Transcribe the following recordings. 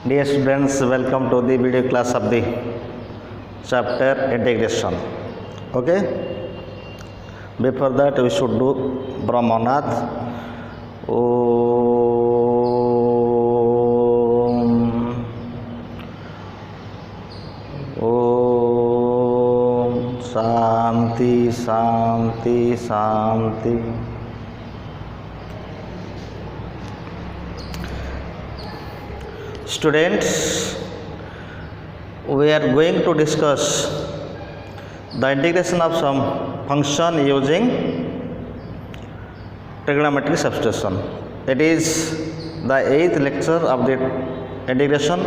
Dear students, welcome to the video class of the chapter integration. Okay. Before that, we should do Brahmanath. Om Shanti Shanti Shanti. Students, we are going to discuss the integration of some function using trigonometric substitution. It is the 8th lecture of the integration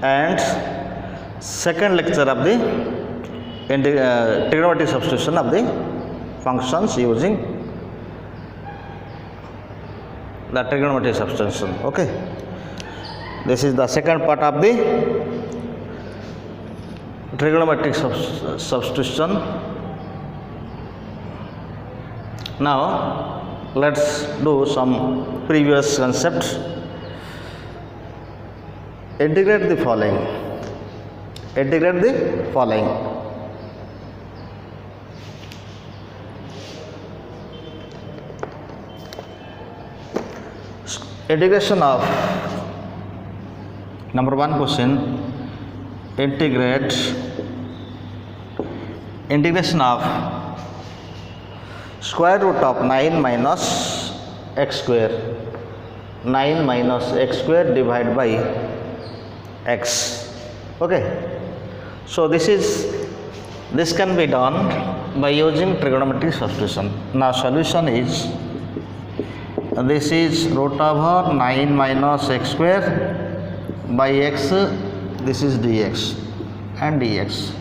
and second lecture of the trigonometric substitution of the functions using the trigonometric substitution. Okay. This is the second part of the trigonometric substitution. Now, let's do some previous concepts. Integrate the following. Integrate the following. Integration of number 1 question, integration of square root of 9 minus x square, 9 minus x square divided by x. Okay. So this can be done by using trigonometric substitution. Now solution is, this is root over 9 minus x square by x, this is dx and dx.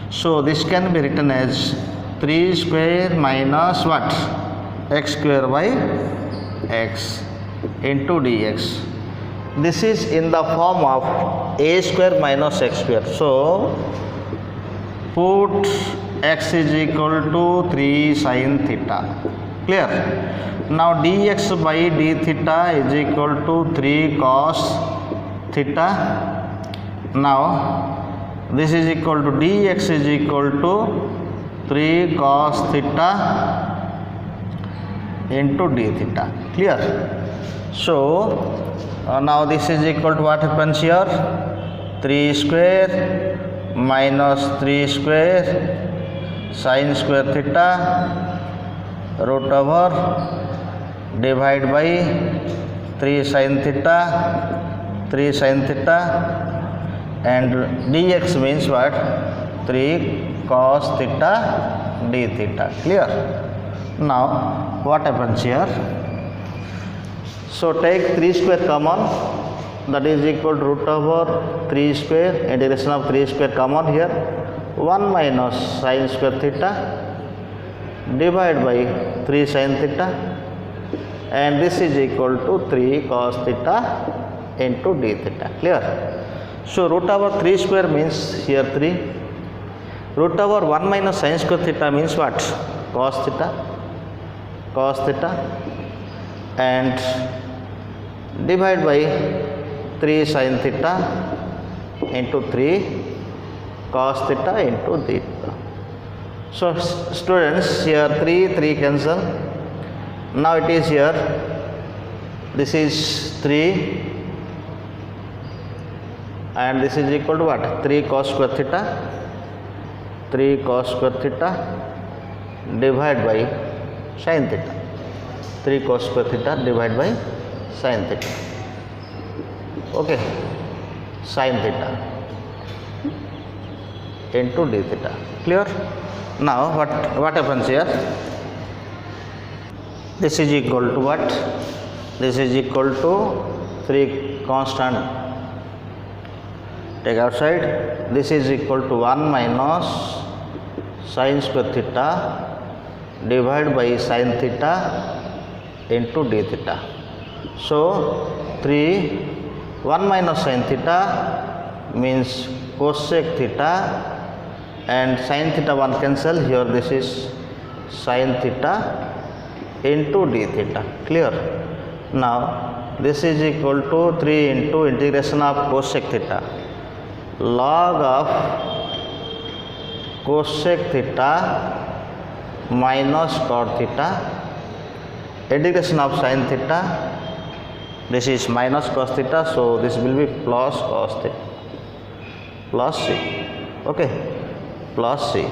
So this can be written as 3 square minus what? X square by x into dx. This is in the form of a square minus x square. So put x is equal to 3 sin theta. Clear? Now dx by d theta is equal to 3 cos theta. Now this is equal to dx is equal to 3 cos theta into d theta. Clear? So now this is equal to what happens here? 3 square minus 3 square sin square theta root over divide by 3 sin theta, 3 sin theta, and dx means what? 3 cos theta d theta. Clear? Now what happens here? So take 3 square common, that is equal to root over 3 square, integration of 3 square common here, 1 minus sin square theta divided by 3 sin theta, and this is equal to 3 cos theta into d theta. Clear? So root over 3 square means here 3. Root over 1 minus sin square theta means what? Cos theta. Cos theta. And divide by 3 sin theta into 3 cos theta into d theta. So students, here 3 cancel. Now it is here, this is 3 and this is equal to what? 3 cos square theta, 3 cos square theta divided by sin theta, 3 cos square theta divided by sin theta. Okay, sin theta into d theta. Clear? Now what happens here? This is equal to what? This is equal to 3 constant. Take outside. This is equal to 1 minus sin square theta divided by sin theta into d theta. So 1 minus sin theta means cosec theta, and sin theta 1 cancel. Here this is sin theta into d theta. Clear? Now this is equal to 3 into integration of cosec theta, log of cosec theta minus cot theta, integration of sin theta, this is minus cos theta, so this will be plus cos theta plus c. Okay, plus c.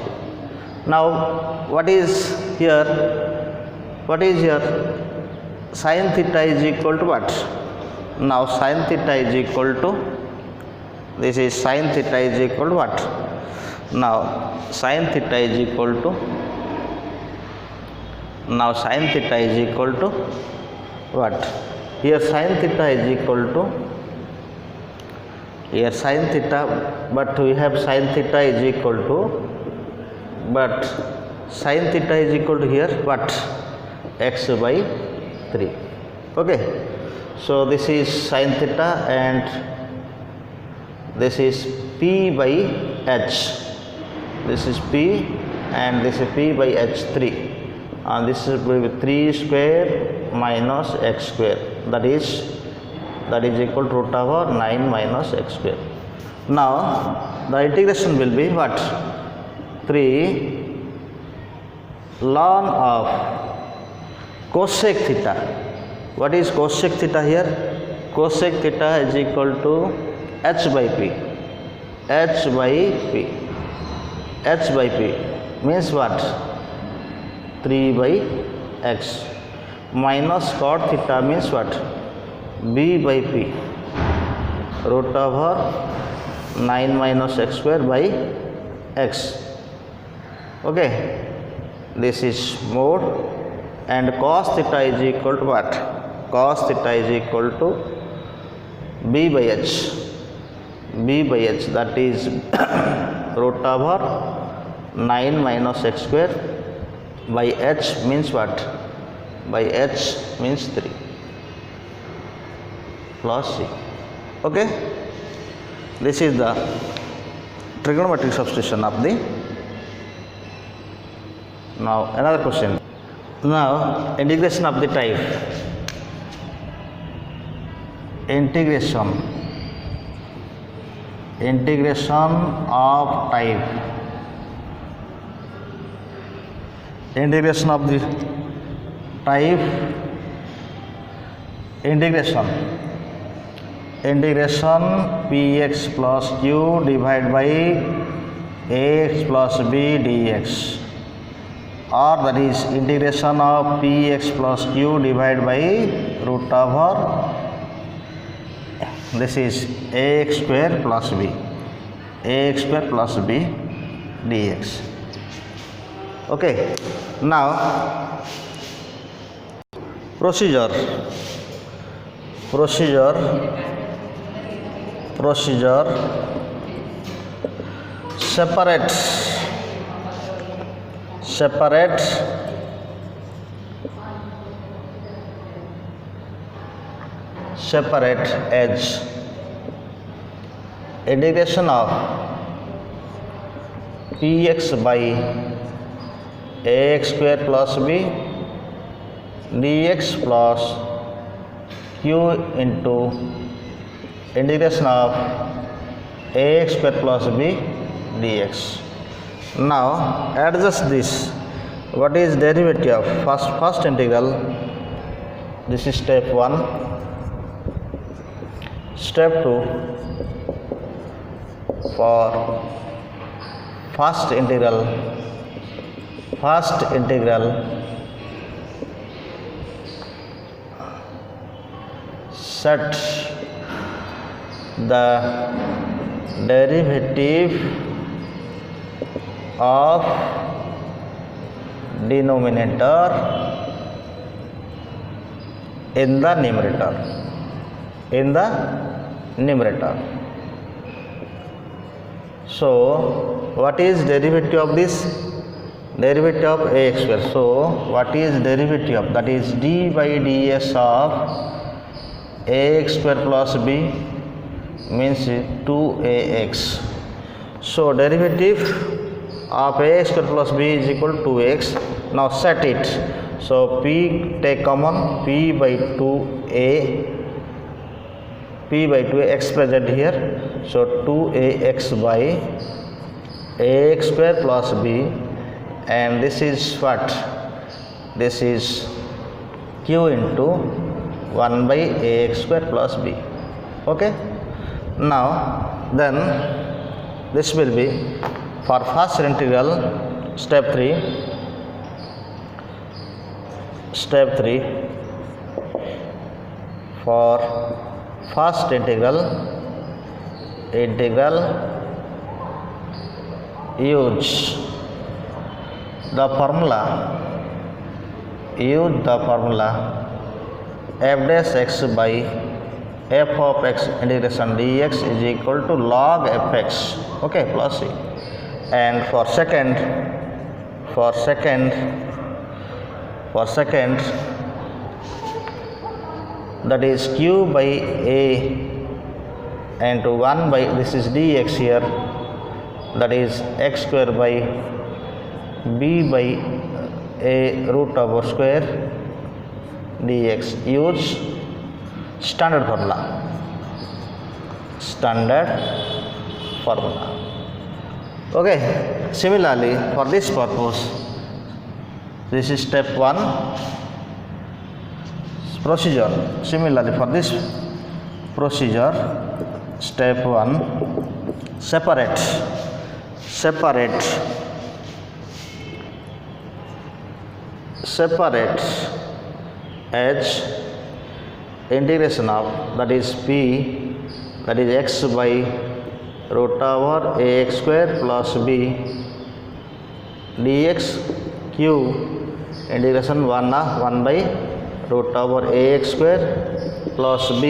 Now what is here? Sin theta is equal to what? Now sin theta is equal to, this is sin theta is equal to what? Now sin theta is equal to, now sin theta is equal to what? Here sin theta is equal to, here sin theta, but we have sin theta is equal to, but sin theta is equal to here what? X by 3. Okay, so this is sin theta and this is P by H, this is P and this is P by H3, and this is 3 square minus x square, that is equal to root over 9 minus x square. Now the integration will be what? 3 ln of cosec theta. What is cosec theta here? Cosec theta is equal to h by p. H by p means what? 3 by x minus cot theta means what? B by p, root over 9 minus x square by x. Okay, this is mode, and cos theta is equal to what? Cos theta is equal to b by h, that is root over 9 minus x square by h means what? By h means 3 plus c. Okay, this is the trigonometric substitution of the. Now another question. Now integration of the type, integration of type, integration of the type, integration px plus q divided by ax plus b dx, or that is integration of px plus q divided by root over, this is ax square plus b dx. Okay, now procedure separate edge, integration of px by ax square plus b dx plus q into integration of ax square plus b dx. Now adjust this. What is derivative of first integral? This is step 1. Step 2, for first integral set the derivative of denominator in the numerator. So what is derivative of this? Derivative of ax square. So what is derivative of, that is d by ds of ax square plus b means 2ax. So derivative of ax square plus b is equal to 2x. Now set it. So p take common, p by 2a p by 2 x present here, so 2ax by ax square plus b, and this is what? This is q into 1 by ax square plus b. Okay, now then this will be for first integral step 3 for first integral use the formula f dash x by f of x integration dx is equal to log fx, okay, plus c. And for second that is q by a and 1 by this is dx here, that is x square by b by a root over square dx. Use standard formula. Okay, similarly for this purpose, this is step 1 procedure. Similarly for this procedure, step 1, separate h integration of, that is p, that is x by root over ax square plus b dx, q integration 1 by root over ax square plus b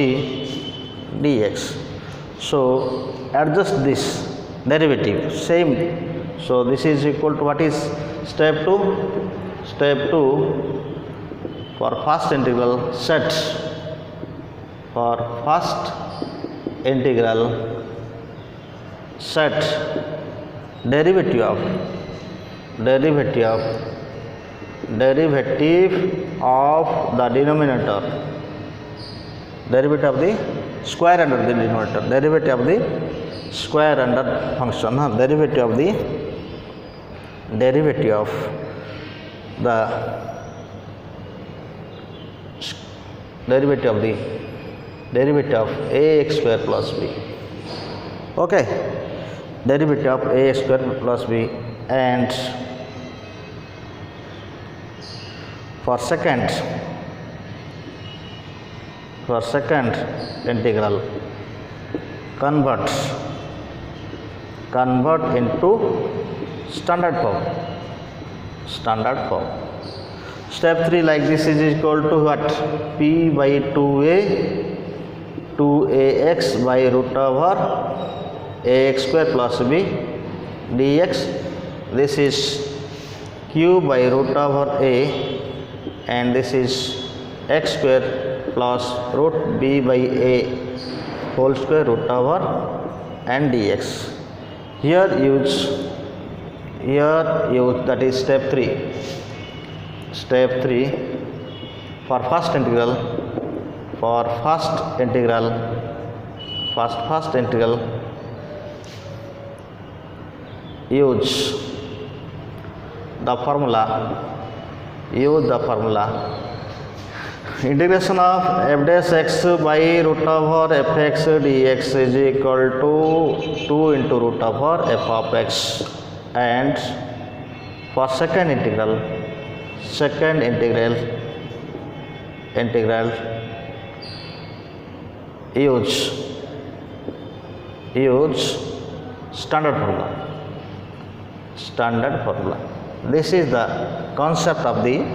dx. So adjust this derivative same. So this is equal to what is step 2? Step 2 for first integral set derivative of the denominator, derivative of the square under the denominator, derivative of the square under function, derivative of the derivative of ax square plus b. Okay, derivative of ax square plus b. And for second integral, convert into standard form. Step 3 like this is equal to what? P by 2ax by root over ax square plus b dx. This is q by root over a, and this is x square plus root b by a whole square root over and dx. Here use that is step 3 for first integral use the formula integration of f dash x by root over fx dx is equal to 2 into root over f of x. And for second integral use standard formula. This is the concept of the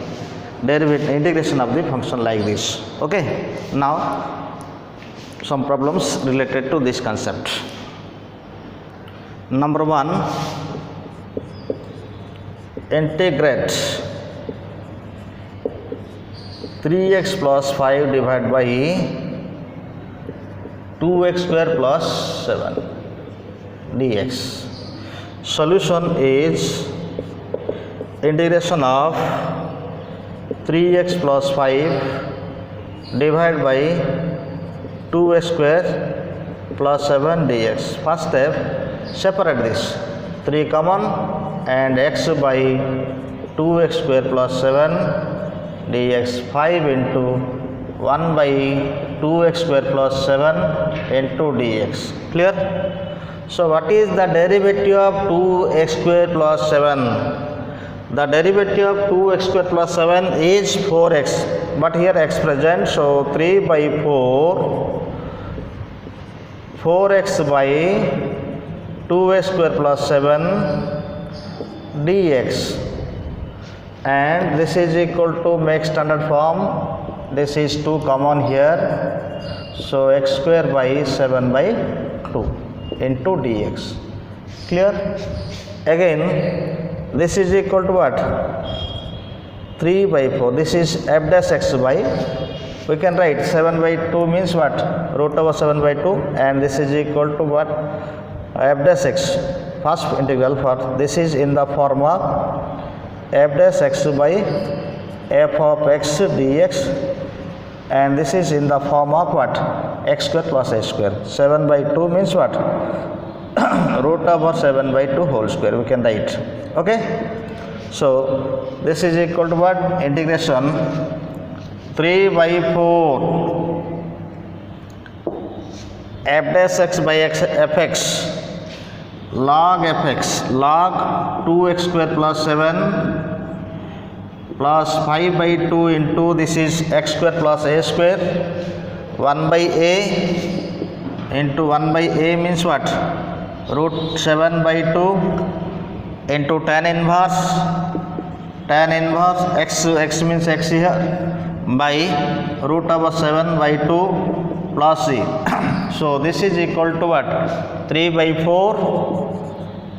derivative integration of the function like this. Okay, now some problems related to this concept. Number 1, integrate 3x plus 5 divided by 2x square plus 7 dx. Solution is integration of 3x plus 5 divided by 2x square plus 7 dx. First step, separate this 3 common and x by 2x square plus 7 dx, 5 into 1 by 2x square plus 7 into dx. Clear? So what is the derivative of 2x square plus 7? The derivative of 2x square plus 7 is 4x, but here x present, so 3 by 4x by 2x square plus 7 dx, and this is equal to make standard form. This is 2 common here, so x square by 7 by 2 into dx. Clear? Again, this is equal to what? 3 by 4. This is f dash x by, we can write 7 by 2 means what? Root over 7 by 2, and this is equal to what? F dash x. First integral for this is in the form of f dash x by f of x dx, and this is in the form of what? X square plus h square. 7 by 2 means what? Root over 7 by 2 whole square, we can write. Okay, so this is equal to what? Integration 3 by 4 f dash x by x fx log fx log 2x square plus 7 plus 5 by 2 into this is x square plus a square 1 by a into 1 by a means what? Root 7 by 2 into tan inverse x means x here by root over 7 by 2 plus c. So this is equal to what? 3 by 4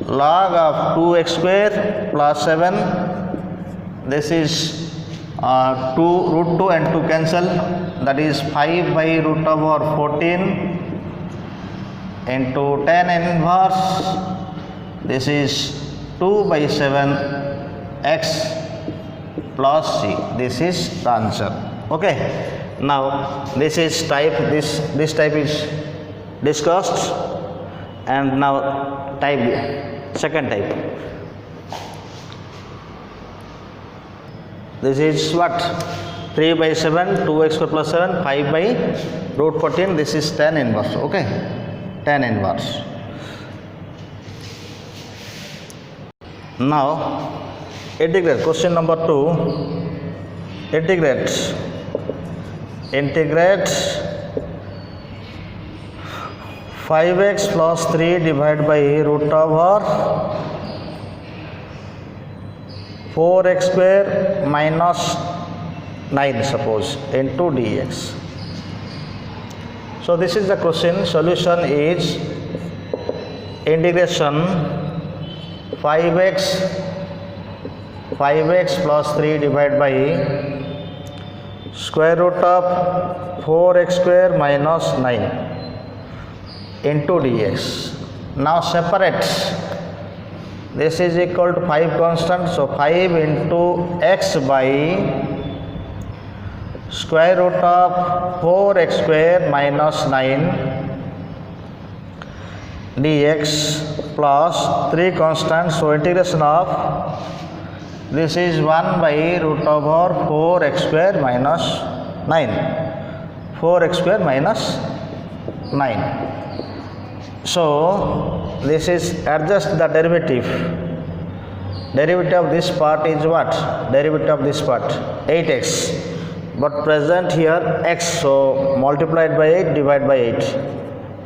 log of 2x square plus 7. This is 2 root 2 and 2 cancel, that is 5 by root over 14 into tan inverse. This is 2 by 7 x plus c. This is the answer. Okay, now this is type, this type is discussed, and now type second type. This is what? 3 by 7 2x square plus 7 5 by root 14. This is tan inverse. Okay, tan inverse. Now integrate. Question number 2. Integrate 5x plus 3 divided by root over 4x square minus 9 suppose into dx. So this is the question. Solution is integration 5x plus 3 divided by square root of 4x square minus 9 into dx. Now separate. This is equal to 5 constant, so 5 into x by square root of 4x square minus 9 dx plus 3 constants, so integration of this is 1 by root over 4x square minus 9, 4x square minus 9. So this is adjust the derivative. Derivative of this part is what? Derivative of this part 8x, but present here x, so multiplied by 8 divided by 8,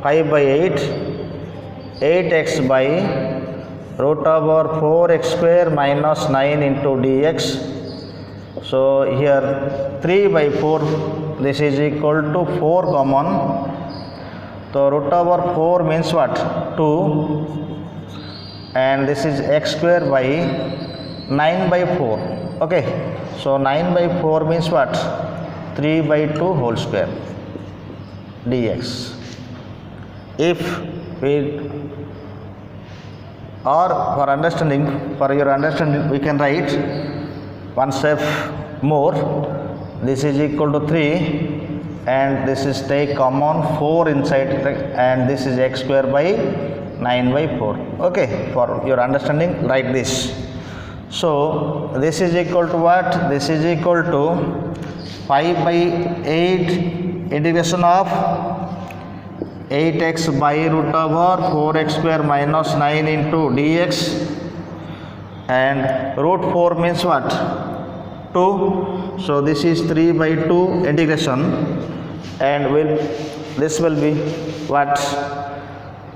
5 by 8, 8x by root over 4x square minus 9 into dx. So here 3 by 4, this is equal to 4 common. So root over 4 means what? 2, and this is x square by 9 by 4. Okay, so 9 by 4 means what? 3 by 2 whole square dx. If we, or for understanding, for your understanding, we can write one step more. This is equal to 3 and this is take common 4 inside and this is x square by 9 by 4. Okay, for your understanding write this. So this is equal to what? This is equal to 5 by 8 integration of 8x by root over 4x square minus 9 into dx, and root 4 means what? 2. So this is 3 by 2 integration, and this will be what?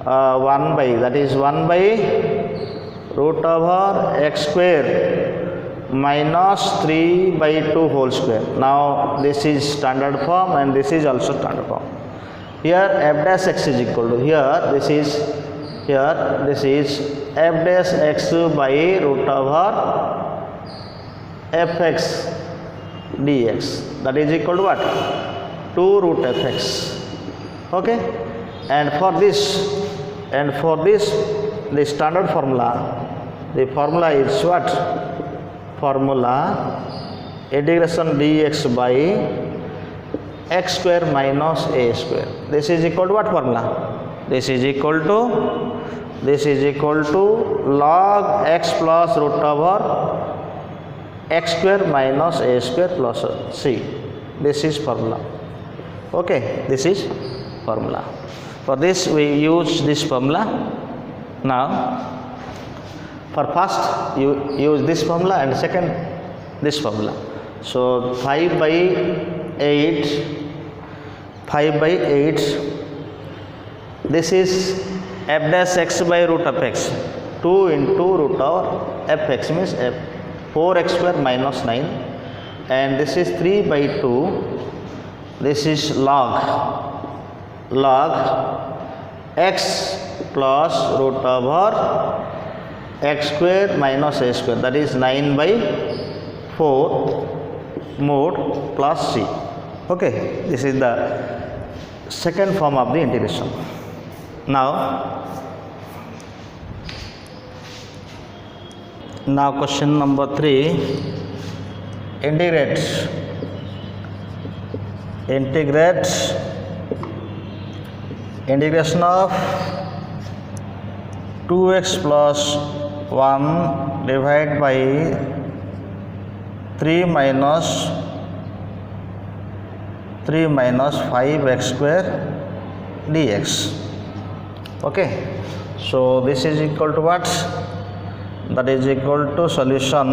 1 by, that is 1 by root over x square minus 3 by 2 whole square. Now this is standard form and this is also standard form. Here f dash x is equal to, this is f dash x by root over fx dx, that is equal to what? 2 root fx. Okay, and for this the standard formula, the formula is what? Formula integration dx by x square minus a square. This is equal to what formula? This is equal to log x plus root over x square minus a square plus c. This is formula. Okay, this is formula. For this we use this formula. Now for first you use this formula and second this formula. So 5 by 8, this is f dash x by root of x, 2 into root over fx means 4x square minus 9, and this is 3 by 2, this is log x plus root over x square minus a square, that is 9 by 4 mod plus c. Okay, this is the second form of the integration. Now question number 3, integrate integration of 2x plus 1 divided by 3 minus 5x square dx. Okay, so this is equal to what? That is equal to solution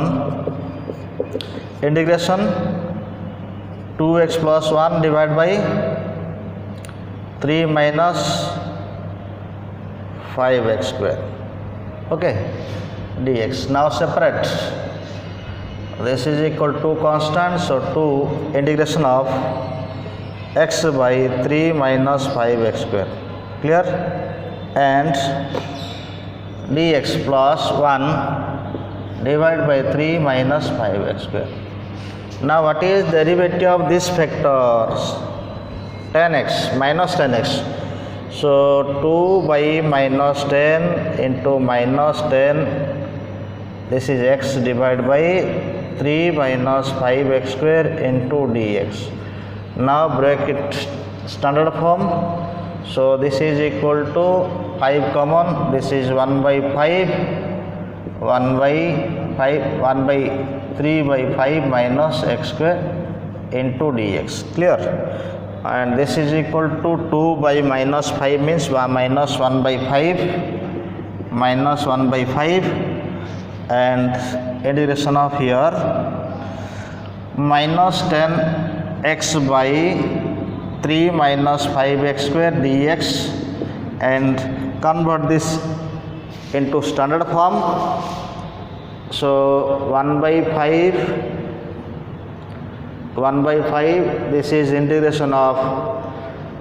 integration 2x plus 1 divided by 3 minus 5x square. Okay, dx. Now separate. This is equal to constant, so 2 integration of x by 3 minus 5x square. Clear? And dx plus 1 divided by 3 minus 5x square. Now what is derivative of these factors? 10x minus 10x. So 2 by minus 10 into minus 10, this is x divided by 3 minus 5x square into dx. Now break it standard form. So this is equal to 5 common, this is 1 by 5, 1 by 3 by 5 minus x square into dx. Clear? And this is equal to 2 by minus 5 means minus 1 by 5, minus 1 by 5, and integration of here minus 10x by 3 minus 5x square dx, and convert this into standard form. So 1 by 5, this is integration of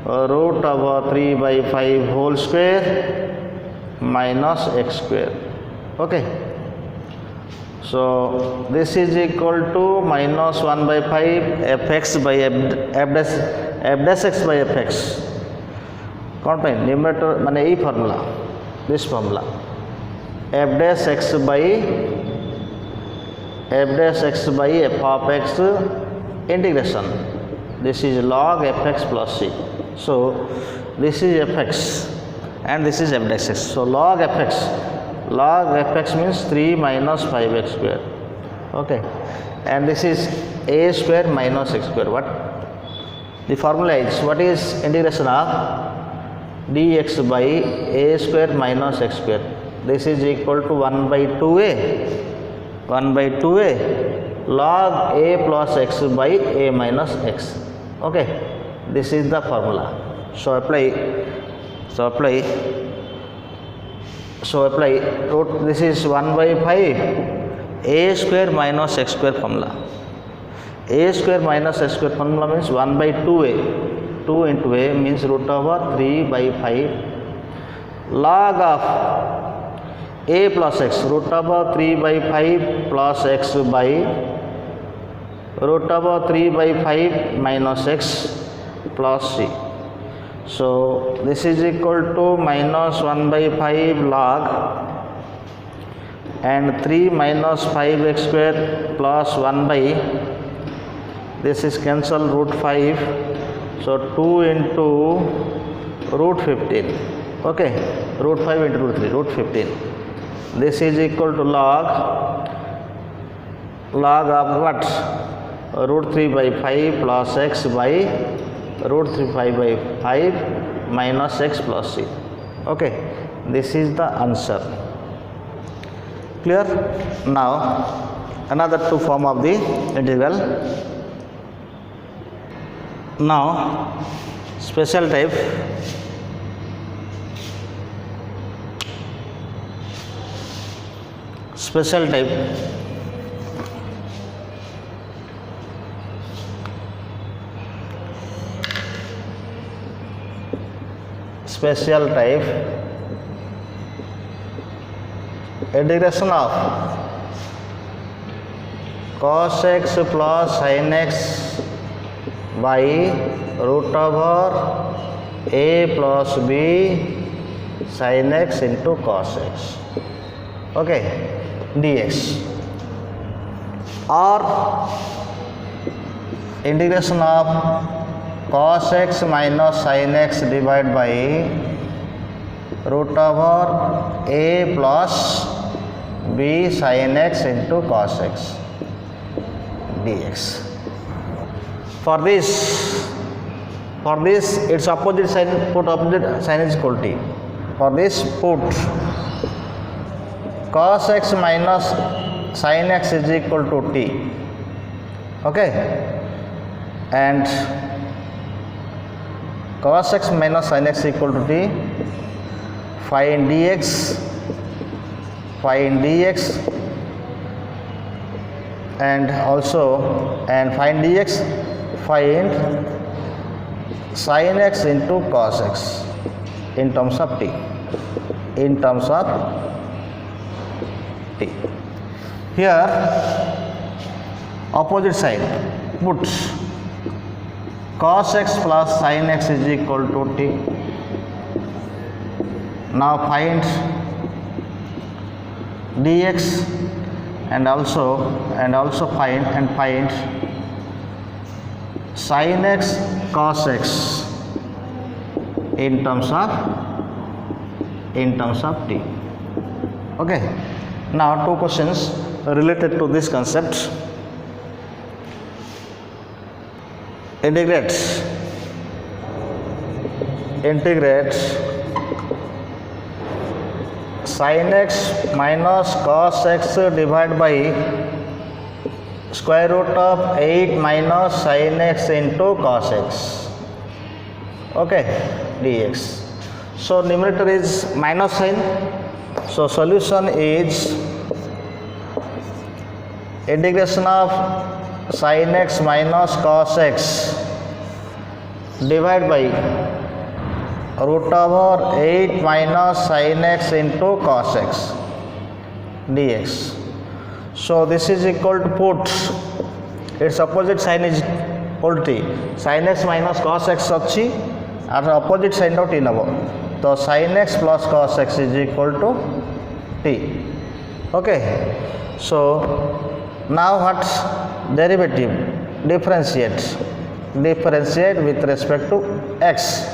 root over 3 by 5 whole square minus x square. Okay, so this is equal to minus 1 by 5 fx by f dash x by fx. Combine numerator মানে এই formula, this formula, f dash x by f of x integration this is log fx plus c. So this is fx and this is f dash x. So log fx means 3 minus 5x square. Okay, and this is a square minus x square. What the formula is? What is integration of dx by a square minus x square? This is equal to 1 by 2a log a plus x by a minus x. Okay, this is the formula. So apply root. This is 1 by 5 a square minus x square formula. A square minus x square formula means 1 by 2a. 2 into a means root over 3 by 5 log of a plus x, root over 3 by 5 plus x by root over 3 by 5 minus x plus c. So this is equal to minus 1 by 5 log and 3 minus 5x square plus 1 by, this is cancel root 5. So 2 into root 15. Okay, root 5 into root 3, root 15. This is equal to log of what? Root 3 by 5 plus x by root 3 5 by 5 minus x plus c. Okay, this is the answer. Clear? Now another two form of the integral. Now special type. Special type. Special type integration of cos x plus sin x by root over a plus b sin x into cos x. Okay, dx, or integration of cos x minus sin x divided by root over a plus b sin x into cos x dx. For this its opposite sign, put opposite sign is equal to t. For this put cos x minus sin x is equal to t. Okay, and cos x minus sin x equal to t. Find dx, and find dx, find sin x into cos x in terms of t. Here opposite side, put cos x plus sin x is equal to t. Now find dx and also find sin x cos x in terms of t. Okay, now two questions related to this concept. Integrate sin x minus cos x divided by square root of 8 minus sin x into cos x. Okay, dx. So numerator is minus sign. So solution is integration of sin x minus cos x divided by root over 8 minus sin x into cos x dx. So this is equal to, put its opposite sign is equal to t. Sin x minus cos x अच्छी और opposite sign of t नबो, तो sin x plus cos x is equal to t. Okay, so now what? Derivative, differentiate. differentiate with respect to x.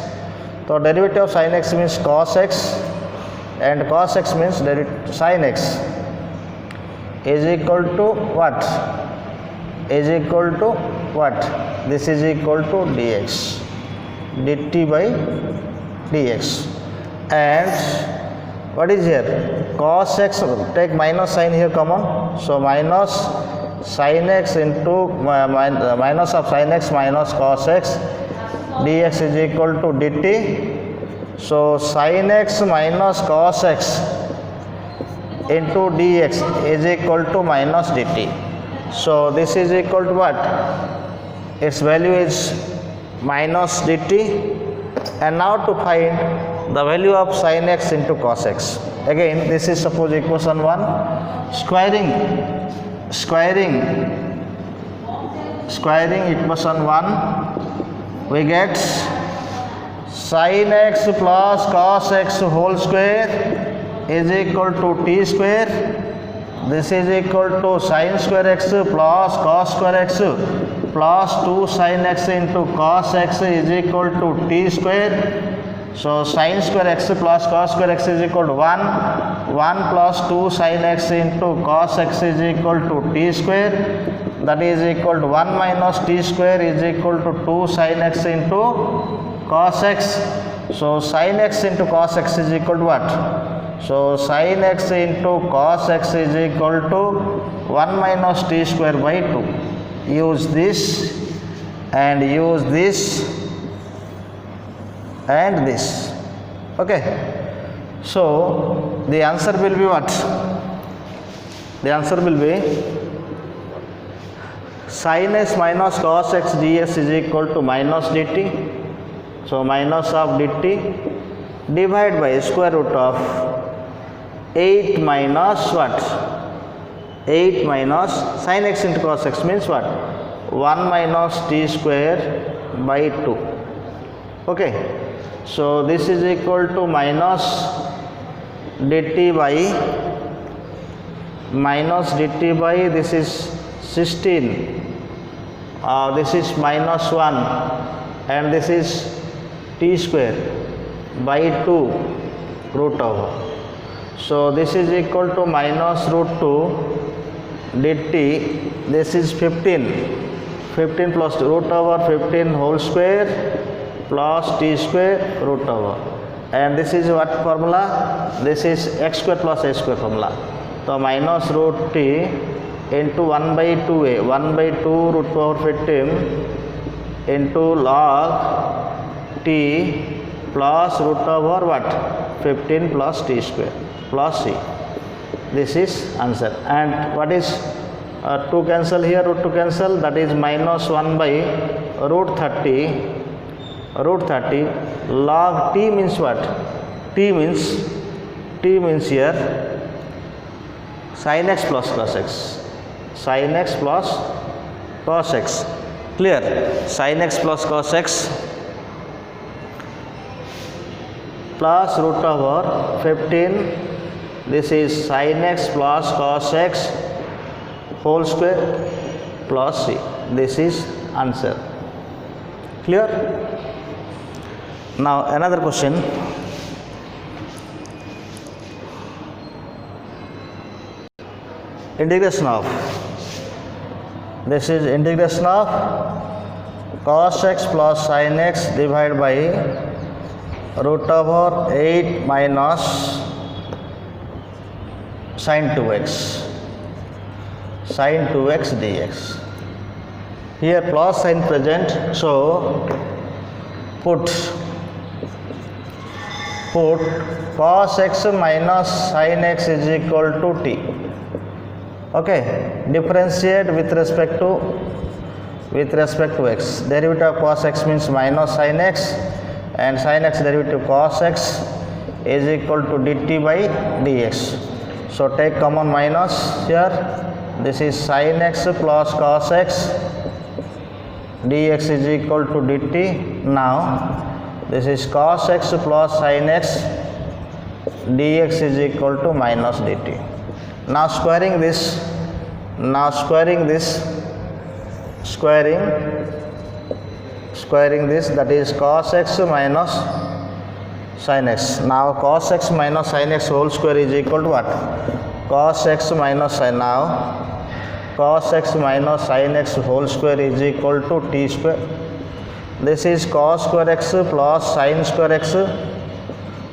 So derivative of sin x means cos x, and cos x means sin x is equal to what? Is equal to what? This is equal to dx, dt by dx. And what is here? Cos x, take minus sign here common, so minus sin x into minus of sin x minus cos x dx is equal to dt. So sin x minus cos x into dx is equal to minus dt. So this is equal to what? Its value is minus dt. And now to find the value of sin x into cos x. Again, this is suppose equation 1. Squaring equation 1, we get sin x plus cos x whole square is equal to t square. This is equal to sin square x plus cos square x plus 2 sin x into cos x is equal to t square. So sin square x plus cos square x is equal to 1. 1 plus 2 sin x into cos x is equal to t square. That is equal to 1 minus t square is equal to 2 sin x into cos x. So sin x into cos x is equal to what? So sin x into cos x is equal to 1 minus t square by 2. Use this and use this and this. Okay. So the answer will be what? The answer will be sin x minus cos x dx is equal to minus dt. So minus of dt divided by square root of 8 minus what? 8 minus sin x into cos x means what? 1 minus t square by 2. Okay. So this is equal to minus dt by this is 16. This is minus 1 and this is t square by 2 root over. So this is equal to minus root 2 dt. This is 15. 15 plus root over 15 whole square plus t square root over. And this is what formula? This is x square plus a square formula. So minus root t into 1 by 2a, 1 by 2 root over 15 into log t plus root over what? 15 plus t square plus c. This is answer. And what is 2 cancel here, root 2 cancel, that is minus 1 by root 30 log t means what? T means here sin x plus cos x. Sin x plus cos x. Clear? Sin x plus cos x plus root over 15. This is sin x plus cos x whole square plus c. This is answer. Clear? Now another question. Integration of, this is integration of cos x plus sin x divided by root over 8 minus sin 2x dx. Here plus sign present, so put cos x minus sin x is equal to t. Okay, differentiate with respect to x. Derivative of cos x means minus sin x, and sin x derivative cos x is equal to dt by dx. So take common minus here. This is sin x plus cos x dx is equal to dt. Now this is cos x plus sin x dx is equal to minus dt. Now squaring squaring this, that is cos x minus sin x. Now cos x minus sin x whole square is equal to what? Cos x minus sin. Now cos x minus sin x whole square is equal to t square. This is cos square x plus sin square x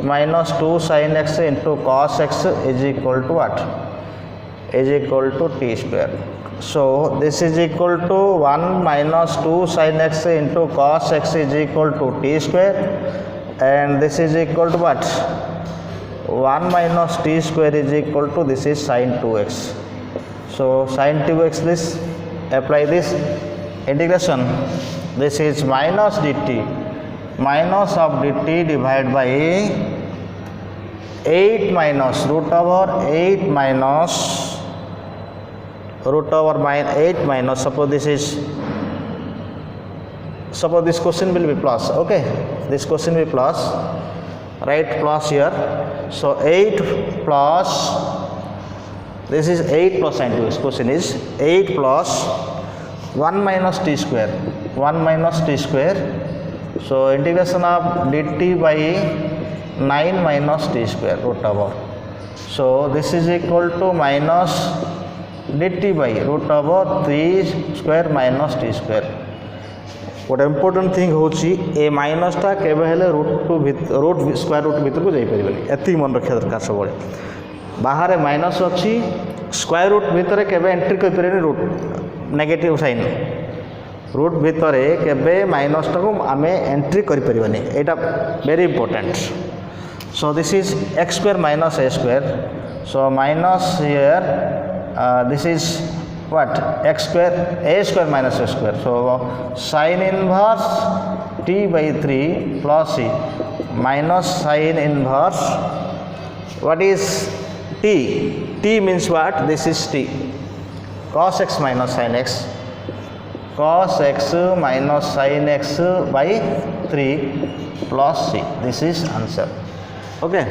minus 2 sin x into cos x is equal to what? Is equal to t square. So this is equal to 1 minus 2 sin x into cos x is equal to t square, and this is equal to what? 1 minus t square is equal to, this is sin 2x. So sin 2x, this, apply this integration, this is minus dt, minus of dt divided by 8 minus root over 8 minus root over 8 minus, suppose this is, suppose this question will be plus, okay, this question will be plus, write plus here. So 8 plus, this is 8 plus sin 2x, question is 8 plus 1 minus t square, 1 minus t square. So integration of dt by 9 minus t square root over. So this is equal to minus dt by root over 3 square minus t square. What important thing होची ए minus टा केबे हेले root square root भीतर को जाई परिबनी, एति मन रखिया दरकार सब बळे. बाहर माइनस अछि, स्क्वायर रूट भीतर केबे एंट्री कर परिबनी रूट नेगेटिव साइन, रूट भीतर केबे माइनस टा को आमे एंट्री कर परिबनी, एटा very important. So this is x square minus a square. So minus here, this is what? X square, a square minus a square. So sin inverse t by 3 plus c minus sin inverse, what is t? T means what? This is t. Cos x minus sin x. Cos x minus sin x by 3 plus c. This is answer. Okay,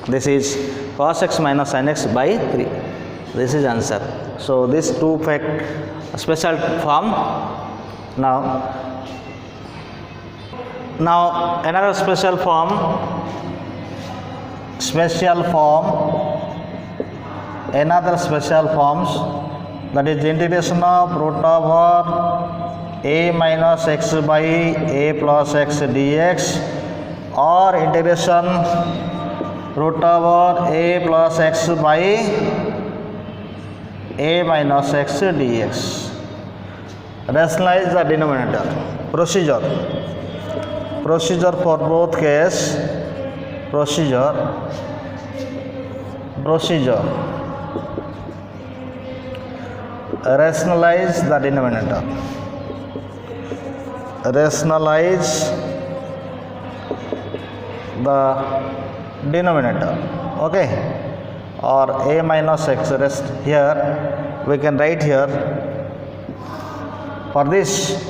this is cos x minus sin x by 3. This is answer. So this two fact special form. Now another special form, another special forms, that is the integration of root over a minus x by a plus x dx, or integration root over a plus x by a minus x dx. Rationalize the denominator. Procedure for both case. Procedure. Rationalize the denominator. Rationalize the denominator. Okay, or a minus x, rest here we can write here. For this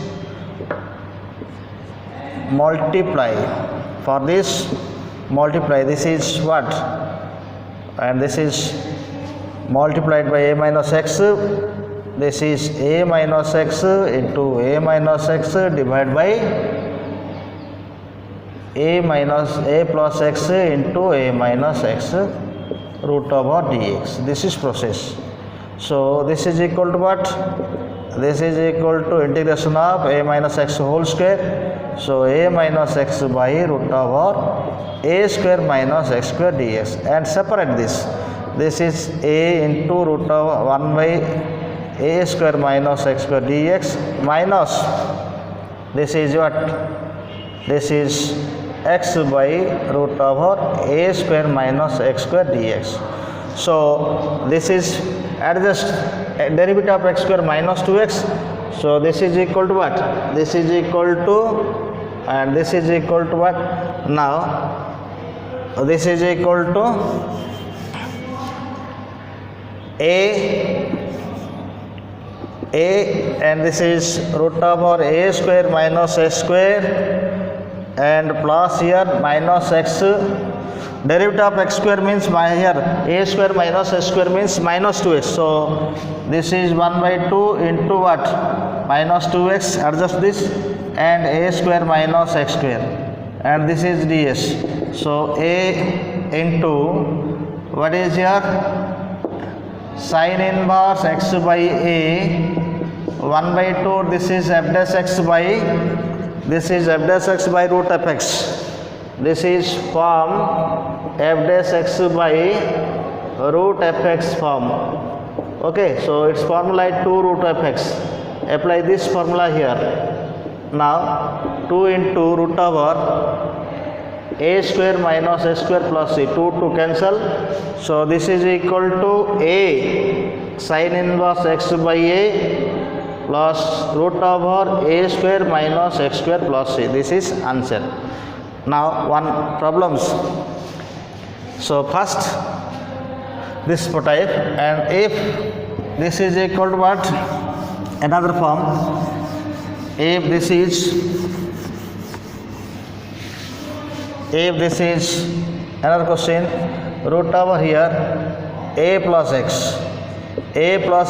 multiply, this is what, and this is multiplied by a minus x. This is a minus x into a minus x divided by a plus x into a minus x root over dx. This is process. So this is equal to what? This is equal to integration of a minus x whole square. So a minus x by root over a square minus x square dx, and separate this. This is a into root over 1 by a square minus x square dx minus, this is what? This is x by root over a square minus x square dx. So this is adjust derivative of x square minus 2x. So this is equal to what? This is equal to, and this is equal to what? Now this is equal to a, and this is root over a square minus x square, and plus here minus x. Derivative of x square means here a square minus x square means minus 2x. So this is 1 by 2 into what? Minus 2x. Adjust this, and a square minus x square, and this is ds. So a into what is here, sin inverse x by a 1 by 2, this is f dash x by, this is f dash x by root of x, this is form f dash x by root fx form. Okay, so its formula is 2 root of x. Apply this formula here. Now 2 into root over a square minus a square plus c, 2 to cancel. So this is equal to a sin inverse x by a plus root over a square minus x square plus c. This is answer. Now one problems. So first this type, and if this is equal to what, another form, if this is another question, root over here a plus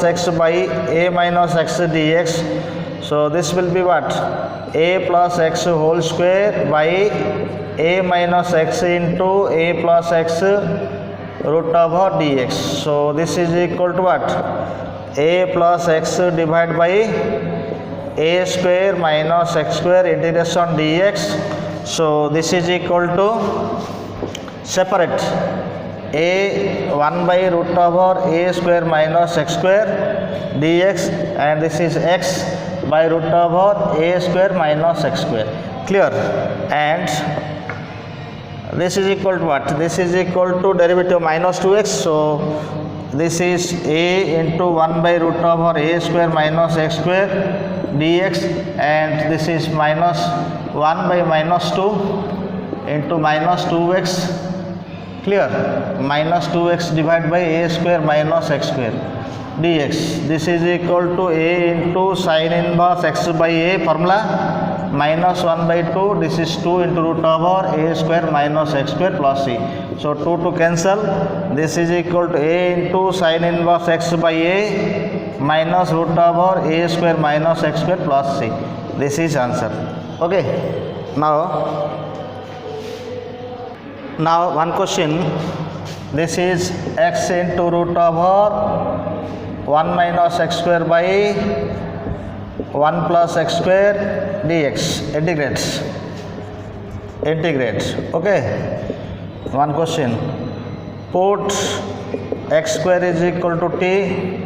x by a minus x dx. So this will be what, a plus x whole square by a minus x into a plus x root over dx. So this is equal to what, a plus x divided by a square minus x square integration dx. So this is equal to, separate, a 1 by root over a square minus x square dx, and this is x by root over a square minus x square. Clear? And this is equal to what, this is equal to derivative minus 2x. So this is a into 1 by root over a square minus x square dx, and this is minus 1 by minus 2 into minus 2x. Clear? Minus 2x divided by a square minus x square dx. This is equal to a into sin inverse x by a formula minus 1 by 2, this is 2 into root over a square minus x square plus c. So 2 to cancel, this is equal to a into sin inverse x by a minus root over a square minus x square plus c. This is answer. Okay, now one question, this is x into root over 1 minus x square by 1 plus x square dx, integrate. Okay, one question, put x square is equal to t.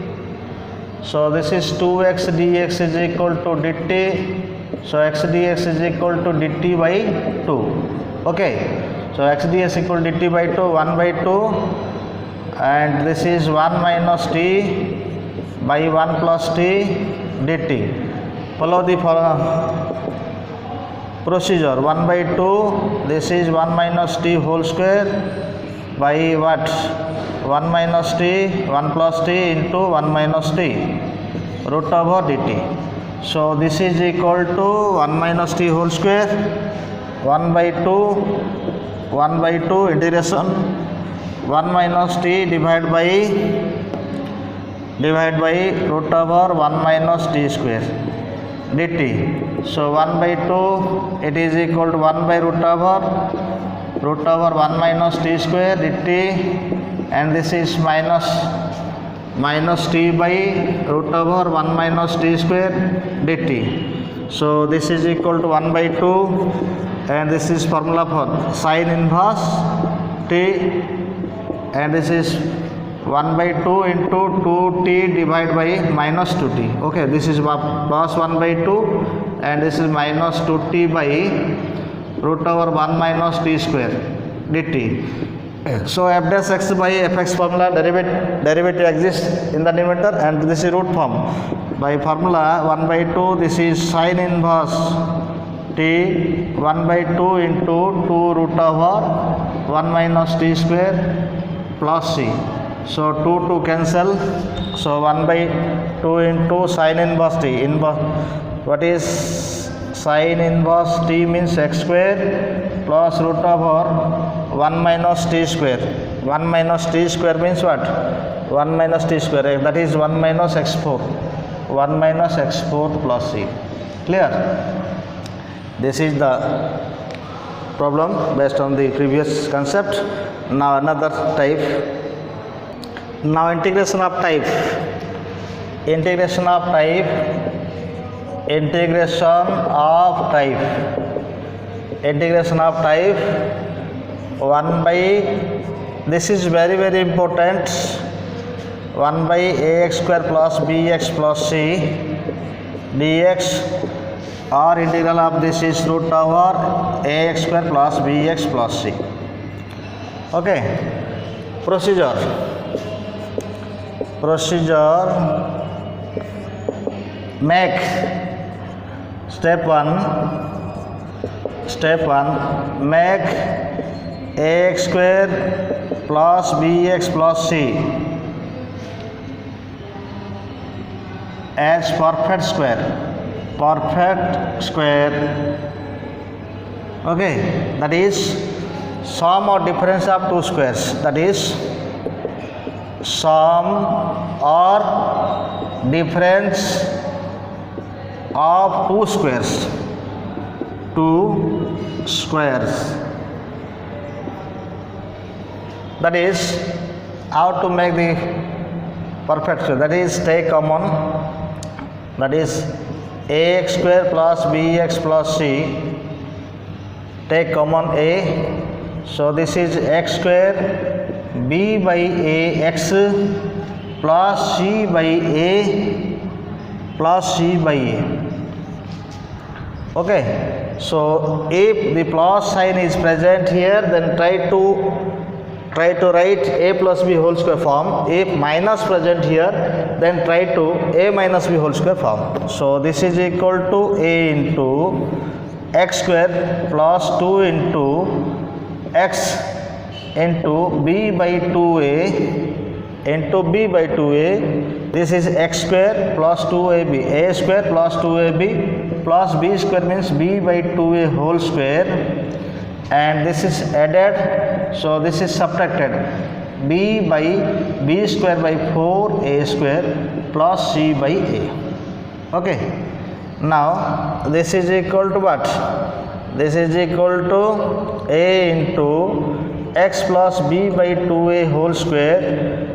So this is 2x dx is equal to dt. So x dx is equal to dt by 2. Okay, so x dx equal to dt by 2, 1 by 2, and this is 1 minus t by 1 plus t dt. Follow the procedure, 1 by 2, this is 1 minus t whole square by what, 1 minus t, 1 plus t into 1 minus t root over dt. So this is equal to 1 minus t whole square, 1 by 2 integration 1 minus t divided by root over 1 minus t square dt. So 1 by 2, it is equal to 1 by root over 1 minus t square dt, and this is minus t by root over 1 minus t square dt. So this is equal to 1 by 2, and this is formula for sin inverse t, and this is 1 by 2 into 2t divided by minus 2t. Okay, this is plus 1 by 2, and this is minus 2t by root over 1 minus t square dt. So f dash x by fx formula derivative exists in the numerator, and this is root form. By formula 1 by 2, this is sin inverse t 1 by 2 into 2 root over 1 minus t square plus c. So 2 to cancel, so 1 by 2 into sin inverse t, what is sin inverse t means x square plus root over 1 minus t square. 1 minus t square means what? 1 minus t square, that is 1 minus x4 plus c. Clear? This is the problem based on the previous concept. Now another type. Now integration of type 1 by, this is very important, 1 by ax square plus bx plus c dx, or integral of this is root over ax square plus bx plus c. Okay, procedure. Make step 1, make ax square plus bx plus c as perfect square. Okay, that is sum or difference of two squares, that is sum or difference of two squares. That is how to make the perfect square. That is take common, that is ax square plus bx plus c, take common a, so this is x square b by ax plus c by a plus c by a. Okay, so if the plus sign is present here, then try to write a plus b whole square form. If minus present here, then try to a minus b whole square form. So this is equal to a into x square plus 2 into x into b by 2a into b by 2a. This is x square plus 2ab, a square plus 2ab plus b square means b by 2a whole square, and this is added, so this is subtracted, b by b square by 4a square plus c by a. Okay, now this is equal to what? This is equal to a into x plus b by 2a whole square.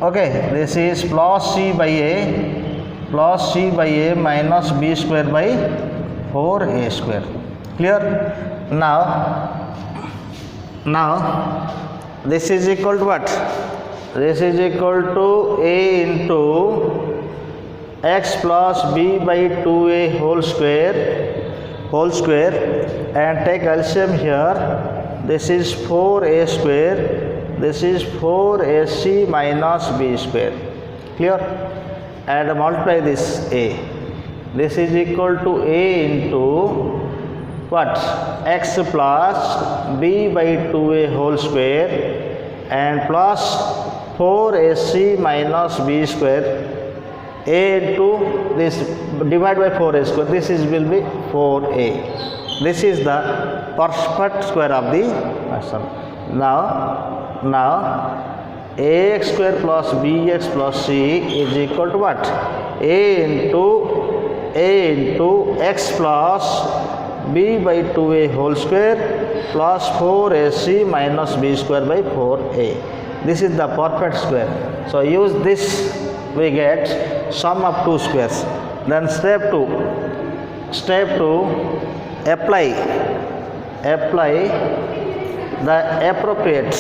Okay, this is plus c by a minus b square by 4a square. Clear? Now this is equal to what? This is equal to a into x plus b by 2a whole square, and take LCM here. This is 4a square, this is 4ac minus b square. Clear? And multiply this a. This is equal to a into what? X plus b by 2a whole square and plus 4ac minus b square, a into this divided by 4a square, this is will be 4a. This is the perfect square of the person. Now ax square plus bx plus c is equal to what? a into x plus b by 2a whole square plus 4ac minus b square by 4a. This is the perfect square. So use this, we get sum of two squares. Then step 2, apply the appropriate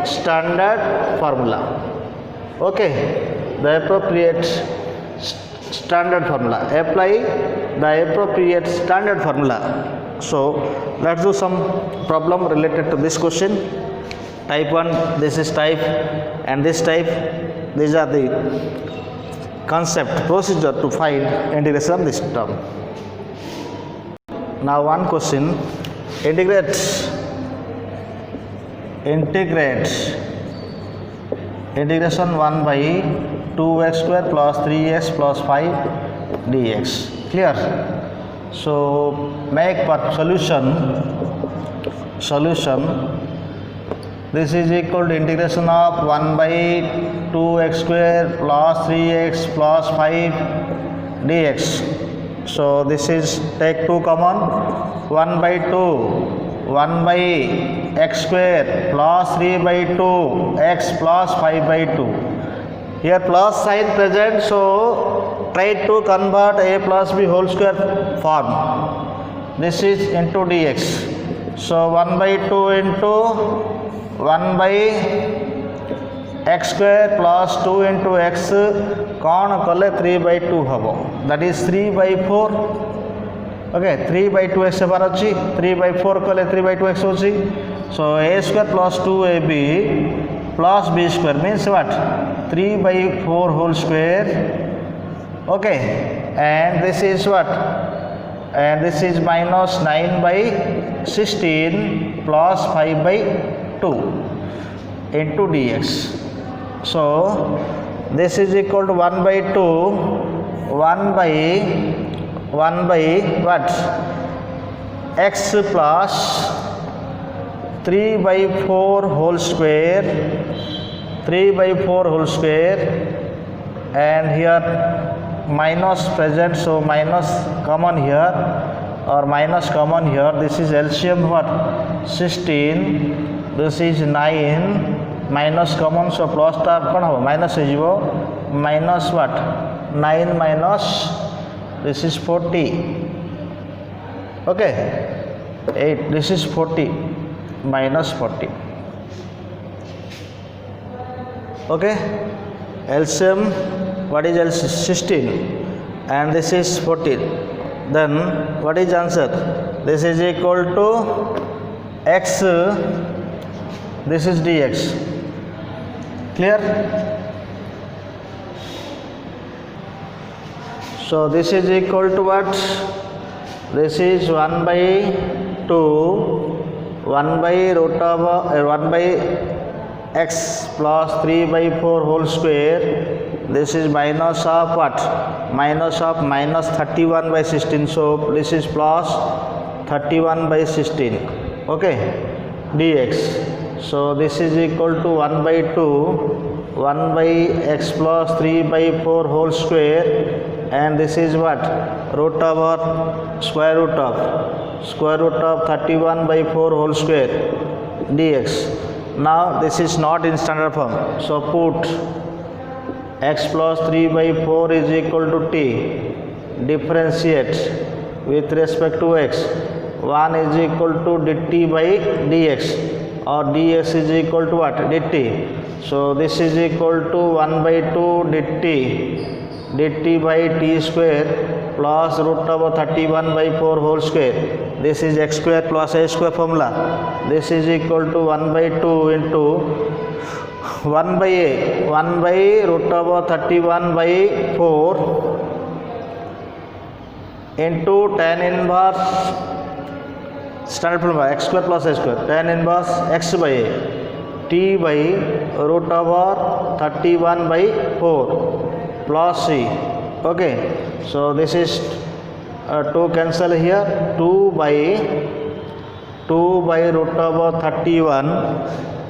standard formula. Okay, the appropriate standard formula. Apply the appropriate standard formula. So let's do some problem related to this question. Type 1, this is type, and this type, these are the concept, procedure to find integration of this term. Now one question, integrate integration 1 by 2x square plus 3x plus 5 dx. Clear? So make solution. this is equal to integration of 1 by 2x square plus 3x plus 5 dx. So this is take 2 common, 1 by 2, 1 by x square plus 3 by 2 x plus 5 by 2. Here plus sign present, so try to convert a plus b whole square form. This is into dx. So 1 by 2 into 1 by x square plus 2 into x कौन कले 3 by 2 हम, that is 3 by 4. Okay, 3 by 2x हेबार अच्छी, 3 by 4 कले 3 by 2x होची. So a square plus 2ab plus b square means what? 3 by 4 whole square. Okay, and this is what? And this is minus 9 by 16 plus 5 by 2 into dx. So this is equal to 1 by 2, 1 by what? X plus 3 by 4 whole square, 3 by 4 whole square, and here minus present, so minus common here or minus common here. This is LCM what? 16, this is 9, minus common, so plus टा कौन हो minus हो, minus what? 9 minus this is 40. Okay, 8, this is 40 minus 40. Okay, LCM, what is LCM? 16 and this is 14. Then what is answer? This is equal to x, this is dx. Clear? So this is equal to what? This is 1 by 2, 1 by root of 1 by x plus 3 by 4 whole square. This is minus of what? Minus of minus 31 by 16. So this is plus 31 by 16. Okay, dx. So this is equal to 1 by 2, 1 by x plus 3 by 4 whole square, and this is what? Root over square root of 31 by 4 whole square dx. Now this is not in standard form, so put x plus 3 by 4 is equal to t, differentiate with respect to x, 1 is equal to dt by dx, or dx is equal to what? Dt. So this is equal to 1 by 2 dt by t square plus root over 31 by 4 whole square. This is x square plus a square formula. This is equal to 1 by 2 into 1 by a, 1 by root over 31 by 4 into tan inverse standard formula x square plus a square, tan inverse x by a, t by root over 31 by 4 plus c. Okay, so this is 2 cancel here, 2 by root over 31,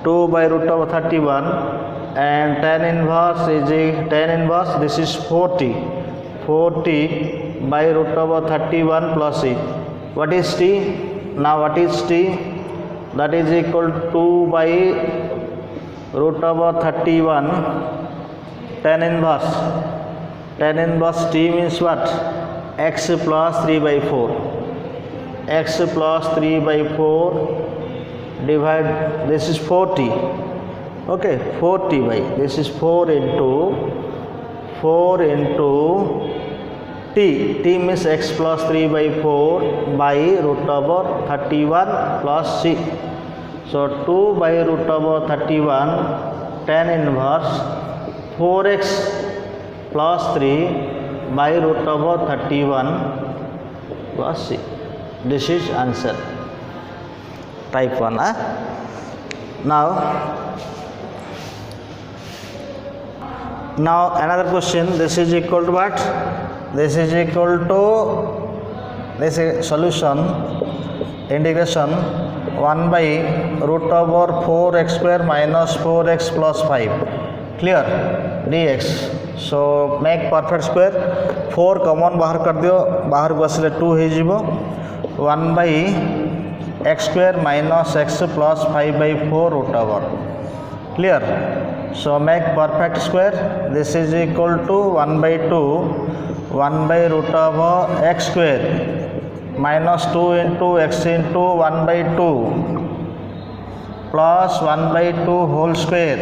2 by root over 31, and tan inverse is tan inverse, this is 40 by root over 31 plus c. What is t? Now what is t? That is equal to 2 by root over 31 tan inverse t means what? X plus 3 by 4, x plus 3 by 4 divide, this is 40. Okay, 40 by, this is 4 into t means x plus 3 by 4 by root over 31 plus c. So 2 by root over 31 tan inverse 4x plus 3 by root over 31 plus c. This is answer. Type 1. Now another question. This is equal to what? This is equal to, this is solution, integration 1 by root over 4x square minus 4x plus 5. Clear? dx. So make perfect square. 4 common बाहर कर दियो, बाहर को असले 2 है जीवो. 1 by x square minus x plus 5 by 4 root over. Clear? So make perfect square. This is equal to 1 by 2 1 by root over x square minus 2 into x into 1 by 2 plus 1 by 2 whole square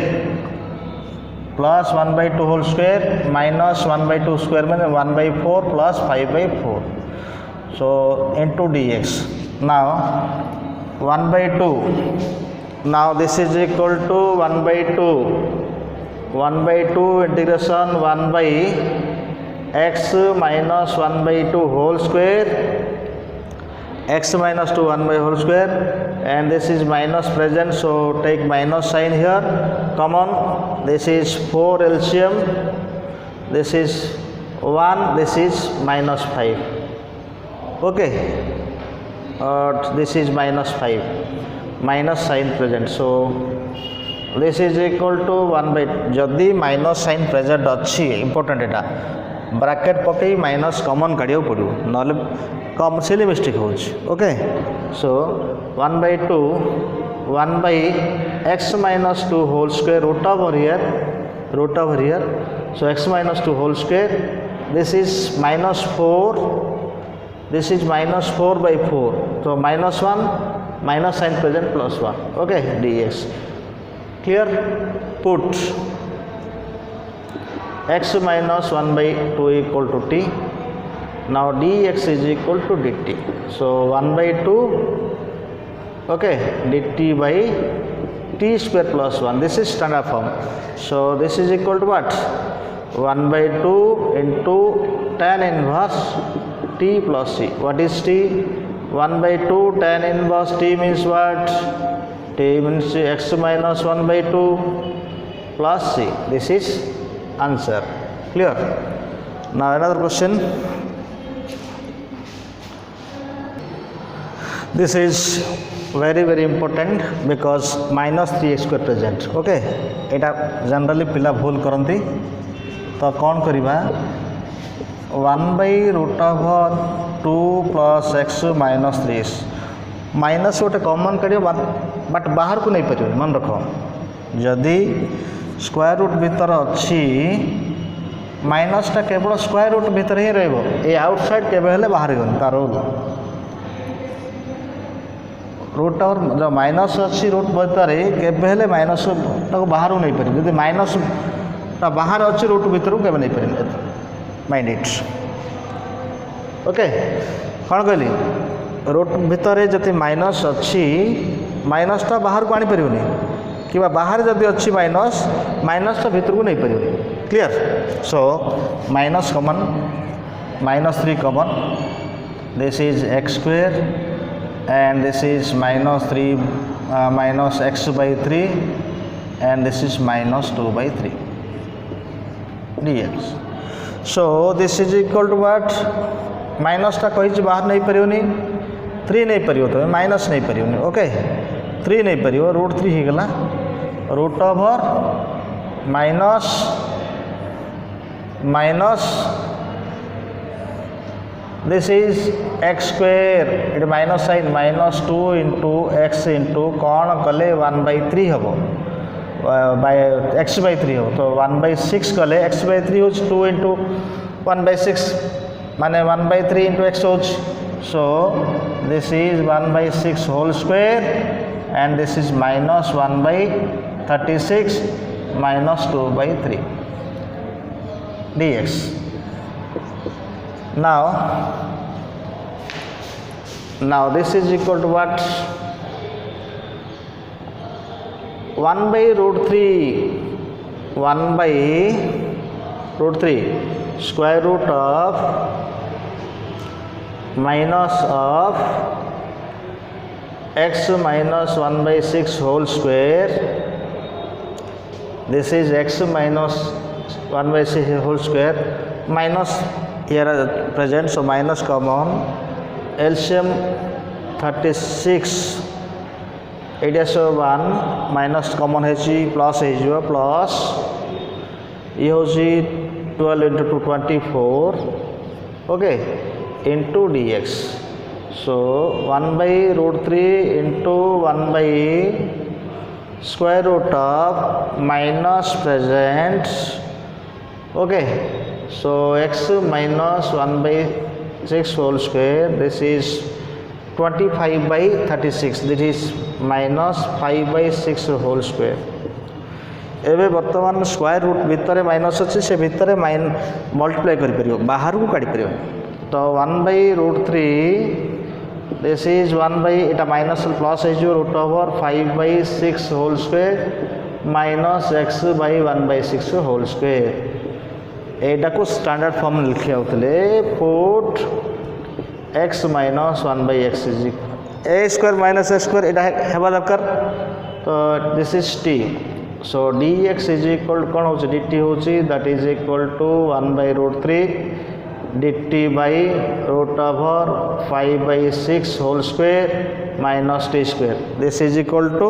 plus 1 by 2 whole square minus 1 by 2 square means 1 by 4 plus 5 by 4. So into dx. Now 1 by 2. Now this is equal to 1 by 2. 1 by 2 integration 1 by x minus 1 by 2 whole square, x minus 2 1 by whole square, and this is minus present, so take minus sign here, common. This is 4 LCM, this is 1, this is minus 5. Okay, this is minus 5, minus sign present, so this is equal to 1 by, जदि minus sign present अच्छी important एटा bracket पकई minus common काढ़िया पड़ो ना कम से mistake हो. Okay so 1 by 2 1 by x minus 2 whole square root over here. So x minus 2 whole square, this is minus 4, this is minus 4 by 4, so minus 1 minus sign present plus 1. Okay, dx. Clear? Put x minus 1 by 2 equal to t. Now dx is equal to dt. So 1 by 2, okay, dt by t square plus 1. This is standard form. So this is equal to what? 1 by 2 into tan inverse t plus c. What is t? 1 by 2 tan inverse t means what? T means x minus 1 by 2 plus c. This is answer. Clear? Now another question. This is very important because minus 3x square present. Okay, Etah generally पिला भूल करती. तो कौन करिबा 1 by root over 2 plus x minus 3x minus गोटे common काढ़ but बाहर को नहीं पार. मन रख जदि स्क्वायर रूट भीतर अच्छी माइनसटा केवल स्क्वायर रूट भीतर ही रे आउटसाइड केवे बाहर गन तार रूट और जो माइनस अच्छी रूट भीतर केवे माइनस बाहर नहीं पार. जब माइनस बाहर अच्छी रूट भीतर केवे नहीं पार. Mind it. ओके कौन कहली रूट भीतर जब माइनस अच्छी माइनसटा बाहर को आनी पारनी कि बाहर जदि अच्छी माइनस भीतर को नहीं पार. Clear? So minus common, minus 3 common. This is x square and this is minus 3 minus x by 3 and this is minus 2 by 3 dx. So this is equal to what? Minus टा कही बाहर नहीं पारनी 3 नहीं पार तो माइनस नहीं पारनी. Okay 3 नहीं पार root 3 हो गला root over minus this is x square it minus sign minus 2 into x into कौन कले 1/3 हम बाय एक्स by 3 हो तो 1/6 कले एक्स by 3 हो 2 इंटू 1/6 माने 1/3 इंटू एक्स हो. So this is 1/6 whole square and this is minus 1/36 minus 2/3 dx. Now this is equal to what? 1/√3 square root of minus of x minus 1/6 whole square. This is x minus 1/6 whole square minus here are present, so minus common. LCM 36 Etah so 1 minus common है plus हो plus ये हूँ 12 into 2 24 okay into dx so 1 by root 3 into 1 by square root of minus present okay so x minus 1 by 6 whole square this is 25 by 36 this is minus 5 by 6 whole square एबे वर्तमान square root भितर minus अच्छे से भितर multiply कर बाहर को काढ़ी पार तो 1 by root 3 this is 1 by eta minus plus है root over 5 by 6 whole square minus x by 1 by 6 whole square eta को स्टैंडर्ड फॉर्म लिखा होते put x minus 1 by x is a square minus a square eta हेबा दरकार तो this is t so dx is equal कौन हो dt हो that is equal to 1 by root 3 dt by root over 5 by 6 whole square minus t square this is equal to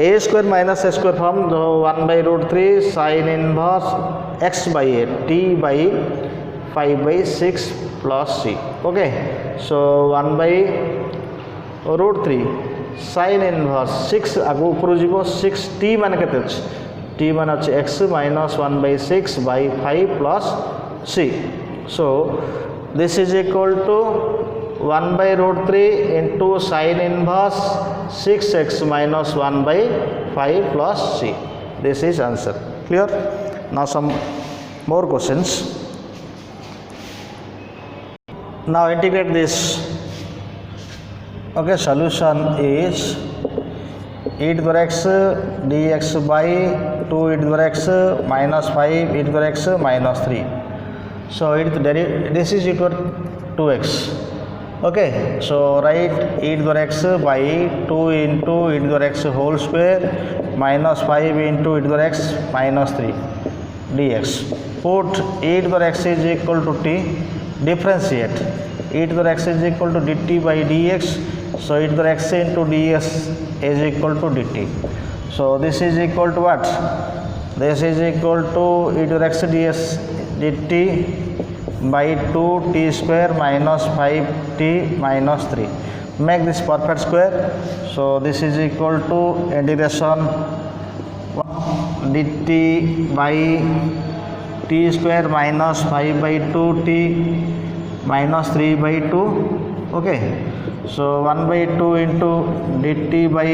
a square minus a square form जो 1 by root 3 sin inverse x by a t by 5 by 6 plus c okay so 1 by root 3 sin inverse 6 आगो ऊपर जीवो 6 t मान केते t मान अछि x minus 1 by 6 by 5 plus c so this is equal to 1 by root 3 into sin inverse 6x minus 1 by 5 plus c this is answer clear now some more questions now integrate this okay solution is e to the x dx by 2 e to the x minus 5 e to the x minus 3 so this is equal to 2x okay so write e to the x by 2 into e to the x whole square minus 5 into e to the x minus 3 dx put e to the x is equal to t differentiate e to the x is equal to dt by dx so e to the x into ds is equal to dt so this is equal to what this is equal to e to the x ds dt by 2 t square minus 5 t minus 3 make this perfect square so this is equal to integration dt by t square minus 5 by 2 t minus 3 by 2 okay so 1 by 2 into dt by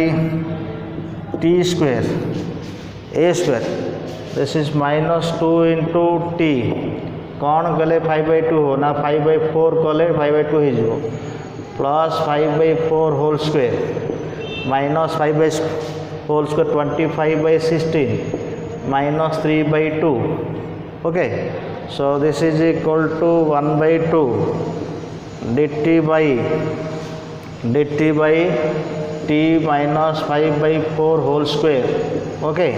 t square a square this is minus 2 into t कौन कले 5 by 2 हो ना 5 by 4 कले 5 by 2 हो plus 5 by 4 whole square minus 5 by whole square 25 by 16 minus 3 by 2 okay so this is equal to 1 by 2 dt by t minus 5 by 4 whole square okay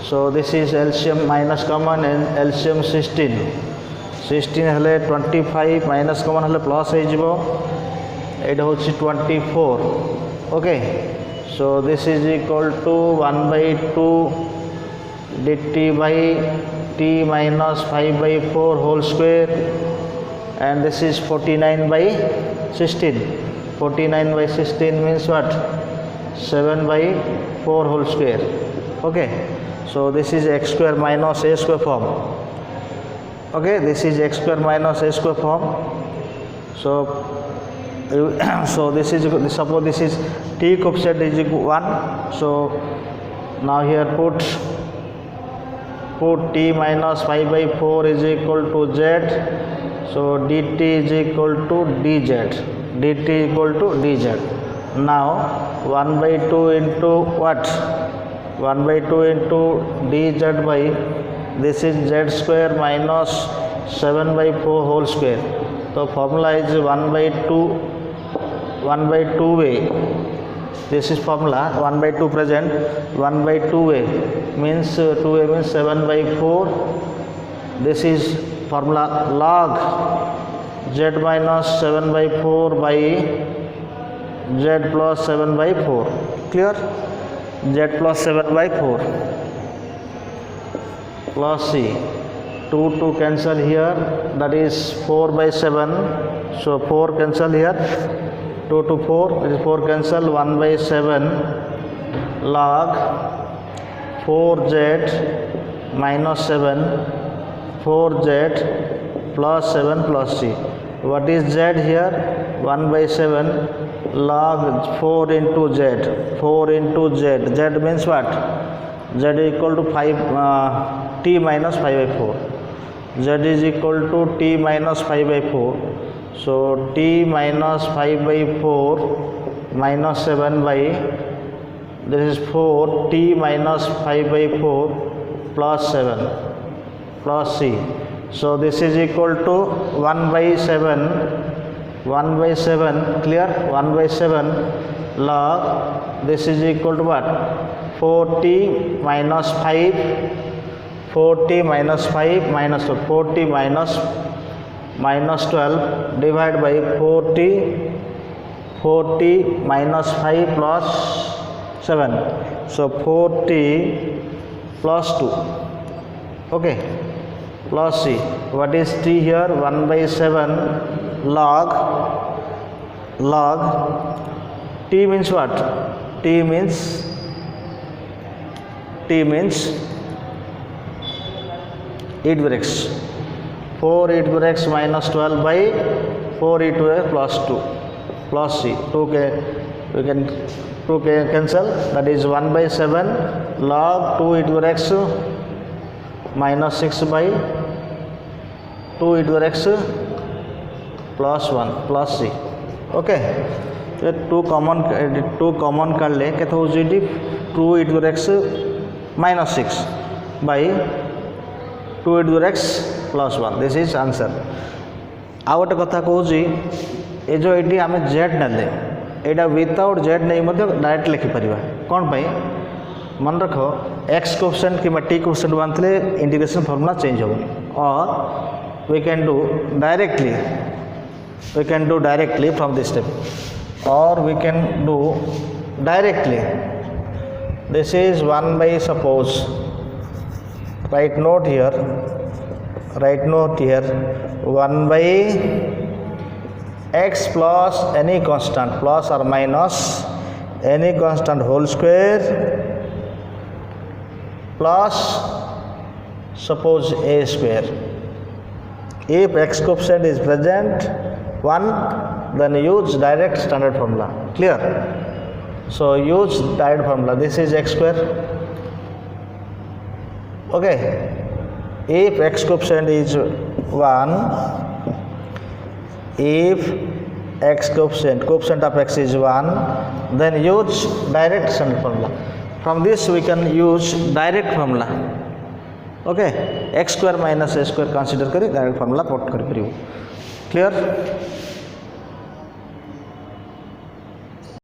so this is LCM minus common and LCM 16 हेले 25 minus common हेले plus है जीवो eight होची 24 okay so this is equal to 1 by 2 dt by t minus 5 by 4 whole square and this is 49 by 16 49 by 16 means what 7 by 4 whole square okay so this is x square minus a square form okay this is x square minus a square form so so this is suppose this is t coefficient is equal 1 so now here put t minus 5 by 4 is equal to z so dt is equal to dz dt equal to dz now 1 by 2 into what 1 by 2 into dz by this is z square minus 7 by 4 whole square so formula is 1 by 2 way this is formula 1 by 2 present 1 by 2 way means 2 way means 7 by 4 this is formula log z minus 7 by 4 by z plus 7 by 4 clear, z plus 7 by 4 plus c, 2 cancel here, that is 4 by 7, so 4 cancel here, 2 to 4, it is 4 cancel, 1 by 7 log 4z minus 7, 4z plus 7 plus c. What is z here? 1 by 7 log 4 into z, 4 into z, z means what? Z is equal to 5 t minus 5 by 4, z is equal to t minus 5 by 4, so t minus 5 by 4 minus 7 by, this is 4 t minus 5 by 4 plus 7 plus c, so this is equal to 1 by 7, 1 by 7, clear, 1 by 7 log, this is equal to what? 4t minus 5, 4t minus 5 minus 12, 4t minus 12 divided by 4t minus 5 plus 7, so 4t plus 2, okay, plus c. What is t here? 1 by 7 log t means what? T means e to the x, 4 e to the x minus 12 by 4 e to the x plus 2 plus c, 2 can cancel, that is 1 by 7 log 2 e to the x minus 6 by 2 e to the x plus 1 plus c, okay, so 2 common कर ले केते हो जी 2 e to the x minus 6 by 2 e to the x plus 1, this is answer. आ गोटे कथा कहूँ ये जो ये आम z ने यहाँ विदाउट z नहीं डायरेक्ट लिखिपर कौन पाई मन रख x कोफिशिएंट कि t कोफिशिएंट बांधले इंटीग्रेशन फॉर्मूला चेंज होनी, और we can do directly from this step, or we can do directly, this is 1 by, suppose write note here 1 by x plus any constant plus or minus any constant whole square plus suppose a square. If x coefficient is present 1, then use direct standard formula, clear, so use direct formula, this is x square, okay. If x coefficient is 1, if x coefficient of x is 1, then use direct standard formula. From this we can use direct formula, okay, x square minus a square consider करी direct formula put करी, clear.